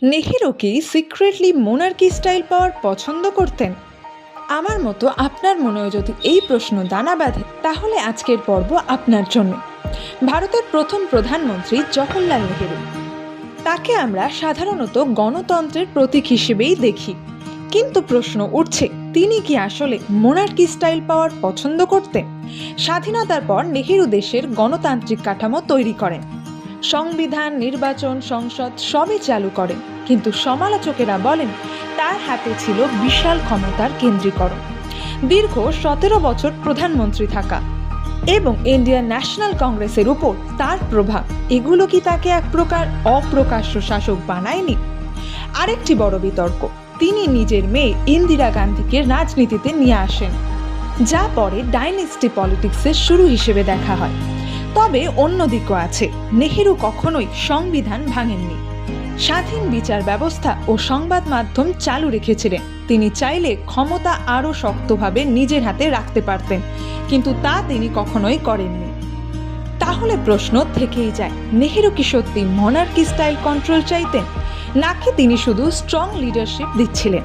নেহেরু কি secretly monarchy style পাওয়ার পছন্দ করতেন? আমার মতো আপনার মনেও যদি এই প্রশ্ন দানা বাঁধে, তাহলে আজকের পর্ব আপনার জন্য। ভারতের প্রথম প্রধানমন্ত্রী জওহরলাল নেহেরু, তাকে আমরা সাধারণত গণতন্ত্রের প্রতীক হিসেবেই দেখি, কিন্তু প্রশ্ন উঠছে, তিনি কি আসলে মোনার্কি স্টাইল পাওয়ার পছন্দ করতেন? স্বাধীনতার পর নেহেরু দেশের গণতান্ত্রিক কাঠামো তৈরি করেন, সংবিধান, নির্বাচন, সংসদ সবই চালু করেন, কিন্তু সমালোচকেরা বলেন তার হাতে ছিল বিশাল ক্ষমতার কেন্দ্রীকরণ, দীর্ঘ 17 বছর প্রধানমন্ত্রী থাকা এবং ইন্ডিয়ান ন্যাশনাল কংগ্রেসের উপর তার প্রভাব, এগুলো কি তাকে এক প্রকার অপ্রকাশ্য শাসক বানায়নি? আরেকটি বড় বিতর্ক, তিনি নিজের মেয়ে ইন্দিরা গান্ধীকে রাজনীতিতে নিয়ে আসেন, যা পরে ডাইনেস্টি পলিটিক্সের শুরু হিসেবে দেখা হয়। তবে অন্যদিকও আছে, নেহেরু কখনোই সংবিধান ভাঙেননি, স্বাধীন বিচার ব্যবস্থা ও সংবাদ মাধ্যম চালু রেখেছিলেন। তিনি চাইলে ক্ষমতা আরও শক্তভাবে নিজের হাতে রাখতে পারতেন, কিন্তু তা তিনি কখনোই করেননি। তাহলে প্রশ্ন থেকেই যায়, নেহেরু কি সত্যি মনার্কি স্টাইল কন্ট্রোল চাইতেন, নাকি তিনি শুধু স্ট্রং লিডারশিপ দিচ্ছিলেন?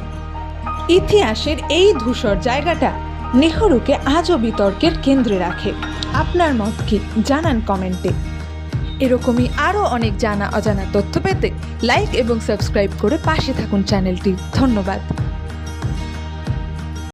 ইতিহাসের এই ধূসর জায়গাটা নেহেরুকে আজও বিতর্কের কেন্দ্রে রাখে। আপনার মত কি জানান কমেন্টে। এরকমই আরও অনেক জানা অজানা তথ্য পেতে লাইক এবং সাবস্ক্রাইব করে পাশে থাকুন চ্যানেলটি। ধন্যবাদ।